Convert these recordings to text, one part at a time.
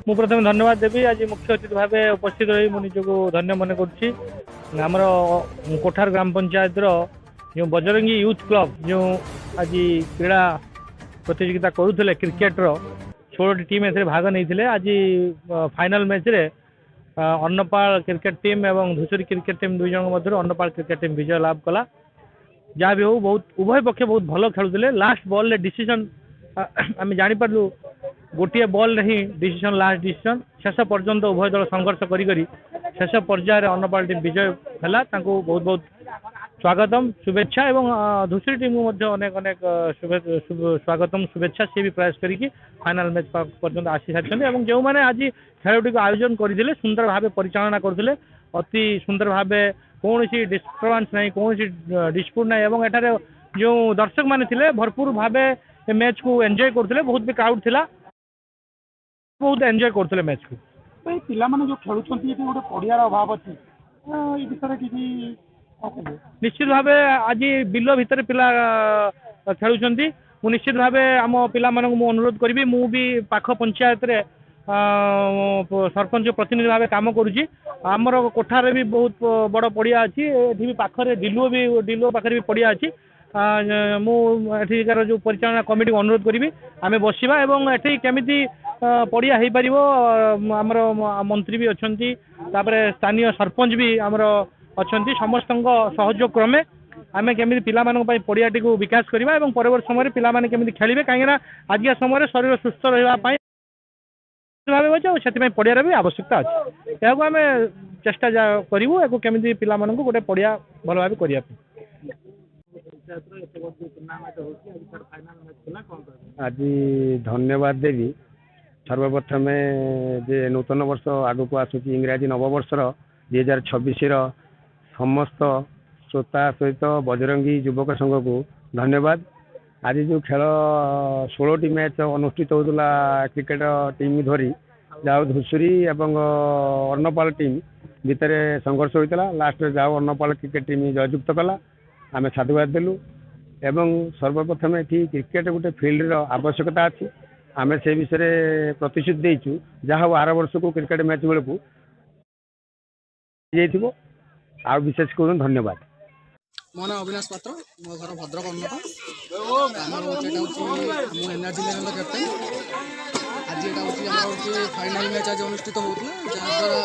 ମୁଁ ପ୍ରଥମେ ଧନ୍ୟବାଦ ଦେବି ଆଜି ମୁଖ୍ୟ ଅତିଥି ଭାବେ ଉପସ୍ଥିତ ରହି ମୁଁ ନିଜକୁ ଧନ୍ୟ ମନେ କରୁଛି। ଆମର କୋଠାର ଗ୍ରାମ ପଞ୍ଚାୟତର ଯେଉଁ ବଜରଙ୍ଗୀ ୟୁଥ୍ କ୍ଲବ ଯେଉଁ ଆଜି କ୍ରୀଡ଼ା ପ୍ରତିଯୋଗିତା କରୁଥିଲେ କ୍ରିକେଟର 16ଟି ଟିମ୍ ଏଥିରେ ଭାଗ ନେଇଥିଲେ। ଆଜି ଫାଇନାଲ ମ୍ୟାଚ୍ରେ ଅନ୍ନପାଳ କ୍ରିକେଟ ଟିମ୍ ଏବଂ ଧୂସୁରୀ କ୍ରିକେଟ ଟିମ୍ ଦୁଇ ଜଣଙ୍କ ମଧ୍ୟରୁ ଅନ୍ନପାଳ କ୍ରିକେଟ ଟିମ୍ ବିଜୟ ଲାଭ କଲା। ଯାହା ବି ହଉ ବହୁତ ଉଭୟ ପକ୍ଷ ବହୁତ ଭଲ ଖେଳୁଥିଲେ। ଲାଷ୍ଟ ବଲ୍ରେ ଡିସିସନ୍ ଆମେ ଜାଣିପାରିଲୁ ଗୋଟିଏ ବଲ୍ରେ ହିଁ ଡିସିସନ୍ ଲାଷ୍ଟ ଡିସିସନ୍ ଶେଷ ପର୍ଯ୍ୟନ୍ତ ଉଭୟ ଦଳ ସଂଘର୍ଷ କରି ଶେଷ ପର୍ଯ୍ୟାୟରେ ଅନ୍ନପାଳ ଟିମ୍ ବିଜୟ ହେଲା। ତାଙ୍କୁ ବହୁତ ବହୁତ ସ୍ୱାଗତମ ଶୁଭେଚ୍ଛା ଏବଂ ଧୂସୁରୀ ଟିମ୍କୁ ମଧ୍ୟ ଅନେକ ଅନେକ ସ୍ୱାଗତମ ଶୁଭେଚ୍ଛା। ସିଏ ବି ପ୍ରୟାସ କରିକି ଫାଇନାଲ ମ୍ୟାଚ୍ ପର୍ଯ୍ୟନ୍ତ ଆସିସାରିଛନ୍ତି ଏବଂ ଯେଉଁମାନେ ଆଜି ଖେଳଟିକୁ ଆୟୋଜନ କରିଥିଲେ ସୁନ୍ଦର ଭାବେ ପରିଚାଳନା କରୁଥିଲେ। ଅତି ସୁନ୍ଦର ଭାବେ କୌଣସି ଡିଷ୍ଟର୍ବାନ୍ସ ନାହିଁ, କୌଣସି ଡିସ୍ପ୍ୟୁଟ୍ ନାହିଁ ଏବଂ ଏଠାରେ ଯେଉଁ ଦର୍ଶକମାନେ ଥିଲେ ଭରପୁର ଭାବେ ଏ ମ୍ୟାଚ୍କୁ ଏନ୍ଜୟ କରୁଥିଲେ। ବହୁତ ବି କ୍ରାଉଡ୍ ଥିଲା, ବହୁତ ଏନ୍ଜୟ କରୁଥିଲେ ମ୍ୟାଚ୍କୁ। ଏଇ ପିଲାମାନେ ଯେଉଁ ଖେଳୁଛନ୍ତି ଏଠି ଗୋଟେ ପଡ଼ିଆର ଅଭାବ ଅଛି, ଏ ବିଷୟରେ କିଛି ନିଶ୍ଚିତ ଭାବେ ଆଜି ବିଲ ଭିତରେ ପିଲା ଖେଳୁଛନ୍ତି। ମୁଁ ନିଶ୍ଚିତ ଭାବେ ଆମ ପିଲାମାନଙ୍କୁ ମୁଁ ଅନୁରୋଧ କରିବି। ମୁଁ ବି ପାଖ ପଞ୍ଚାୟତରେ ସରପଞ୍ଚ ପ୍ରତିନିଧି ଭାବେ କାମ କରୁଛି। ଆମର କୋଠାରେ ବି ବହୁତ ବଡ଼ ପଡ଼ିଆ ଅଛି। ଏଠି ବି ପାଖରେ ଡିଲୁଅ ପାଖରେ ବି ପଡ଼ିଆ ଅଛି। ମୁଁ ଏଠିକାର ଯେଉଁ ପରିଚାଳନା କମିଟିକୁ ଅନୁରୋଧ କରିବି ଆମେ ବସିବା ଏବଂ ଏଠି କେମିତି ପଡ଼ିଆ ହେଇପାରିବ। ଆମର ମନ୍ତ୍ରୀ ବି ଅଛନ୍ତି, ତାପରେ ସ୍ଥାନୀୟ ସରପଞ୍ଚ ବି ଆମର ଅଛନ୍ତି। ସମସ୍ତଙ୍କ ସହଯୋଗ କ୍ରମେ ଆମେ କେମିତି ପିଲାମାନଙ୍କ ପାଇଁ ପଡ଼ିଆଟିକୁ ବିକାଶ କରିବା ଏବଂ ପରବର୍ତ୍ତୀ ସମୟରେ ପିଲାମାନେ କେମିତି ଖେଳିବେ, କାହିଁକିନା ଆଜିକା ସମୟରେ ଶରୀର ସୁସ୍ଥ ରହିବା ପାଇଁ ଭାବେ ଅଛି ଆଉ ସେଥିପାଇଁ ପଡ଼ିଆର ବି ଆବଶ୍ୟକତା ଅଛି। ଏହାକୁ ଆମେ ଚେଷ୍ଟା କରିବୁ ଏହାକୁ କେମିତି ପିଲାମାନଙ୍କୁ ଗୋଟେ ପଡ଼ିଆ ଭଲ ଭାବେ କରିବା ପାଇଁ। ଆଜି ଧନ୍ୟବାଦ ଦେବି ସର୍ବପ୍ରଥମେ ଯେ ନୂତନ ବର୍ଷ ଆଗକୁ ଆସୁଛି ଇଂରାଜୀ ନବବର୍ଷର 2026ର ସମସ୍ତ ଶ୍ରୋତା ସହିତ ବଜରଙ୍ଗୀ ଯୁବକ ସଂଘକୁ ଧନ୍ୟବାଦ। ଆଜି ଯେଉଁ ଖେଳ 16ଟି ମ୍ୟାଚ୍ ଅନୁଷ୍ଠିତ ହେଉଥିଲା କ୍ରିକେଟ ଟିମ୍ ଧରି, ଯାହା ଧୂସୁରୀ ଏବଂ ଅନ୍ନପାଳ ଟିମ୍ ଭିତରେ ସଂଘର୍ଷ ହୋଇଥିଲା। ଲାଷ୍ଟରେ ଯାହା ଅନ୍ନପାଳ କ୍ରିକେଟ ଟିମ୍ ଜୟଯୁକ୍ତ କଲା, ଆମେ ସାଧୁବାଦ ଦେଲୁ ଏବଂ ସର୍ବପ୍ରଥମେ ଏଠି କ୍ରିକେଟ ଗୋଟେ ଫିଲ୍ଡର ଆବଶ୍ୟକତା ଅଛି। ଆମେ ସେ ବିଷୟରେ ପ୍ରତିଶ୍ରୁତି ଦେଇଛୁ, ଯାହା ହଉ ଆର ବର୍ଷକୁ କ୍ରିକେଟ ମ୍ୟାଚ୍ ବେଳକୁ ହେଇଯାଇଥିବ। ଆଉ ବିଶେଷ କରୁଛୁ ଧନ୍ୟବାଦ। ମୋ ନାଁ ଅବିନାଶ ପାତ୍ର, ମୋ ଘର ଭଦ୍ରକ ଅନ୍ନପାଳ। ଆମର ମୁଁ ଏନର୍ଜି ଲେଭେଲର କ୍ୟାପ୍ଟେନ୍। ଆଜି ଏଇଟା ହେଉଛି ଆମର ଫାଇନାଲ ମ୍ୟାଚ୍ ଆଜି ଅନୁଷ୍ଠିତ ହେଉଥିଲା, ଯାହାଦ୍ୱାରା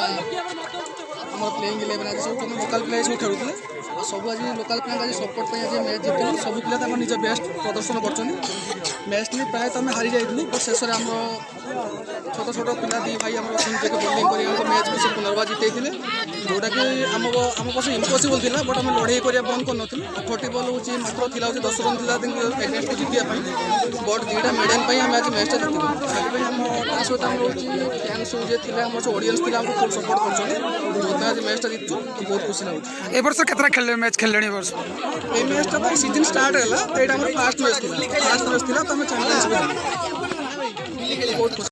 ଆମର ପ୍ଲେଇଂ 11 ଆଜି ସବୁ ଲୋକାଲ ପ୍ଲେୟର ସବୁ ଖେଳୁଥିଲେ। ଆଉ ସବୁ ଆଜି ଲୋକାଲ ପ୍ଲେୟର ଆଜି ସପୋର୍ଟ ପାଇଁ ଆଜି ମ୍ୟାଚ୍ ଜିତିଲୁ। ସବୁ ପିଲା ତାଙ୍କ ନିଜ ବେଷ୍ଟ ପ୍ରଦର୍ଶନ କରୁଛନ୍ତି। ମ୍ୟାଚ୍ଟି ପ୍ରାୟତଃ ଆମେ ହାରି ଯାଇଥିଲୁ, ବଟ୍ ଶେଷରେ ଆମର ଛୋଟ ଛୋଟ ପିଲା ଦୁଇ ଭାଇ ଆମର ଅଛନ୍ତି ଯିଏକି ବୋଲିଂ କରି ଆମ ମ୍ୟାଚ୍କୁ ସେ ପୁନର୍ବାର ଜିତେଇଥିଲେ, ଯେଉଁଟାକି ଆମ ପାଖେ ଇମ୍ପସିବଲ୍ ଥିଲା। ବଟ୍ ଆମେ ଲଢ଼େଇ କରିବା ବନ୍ଦ କରିନଥିଲୁ। 40 ବଲ୍ ହେଉଛି ମାତ୍ର ଥିଲା 10 ରନ୍ ଥିଲା ଏଗେନ୍ଷ୍ଟ ଜିତିବା ପାଇଁ। ବଟ୍ ଦୁଇଟା ମେଡ଼ାଲ୍ ପାଇଁ ଆମେ ଆଜି ମ୍ୟାଚ୍ଟା ଜିତିଲୁ। ସେଥିପାଇଁ ଆମ ତା ସହିତ ଆମର ହେଉଛି ଫ୍ୟାନ୍ସ ଯିଏ ଥିଲେ ଆମର ଯେଉଁ ଅଡ଼ିଏନ୍ସ ଥିଲା ଆମକୁ ଫୁଲ୍ ସପୋର୍ଟ କରୁଛନ୍ତି। ଯେଉଁଥିପାଇଁ ଆଜି ମ୍ୟାଚ୍ଟା ଜିତୁଛୁ, ବହୁତ ଖୁସି ଲାଗୁଛି। ଏ ବର୍ଷ କେତେଟା ମ୍ୟାଚ୍ ଖେଳିଲେଣି? ଏ ବର୍ଷ এই ম্যাচটা তো সিজন স্টার্ট হল, তো এটা আমার ফার্স্ট ম্যাচ ଥିଲା। তো ଆମେ ଚାମ୍ପିଅନ୍ସ ବି ହେଲୁ। ବହୁତ ଖୁସି।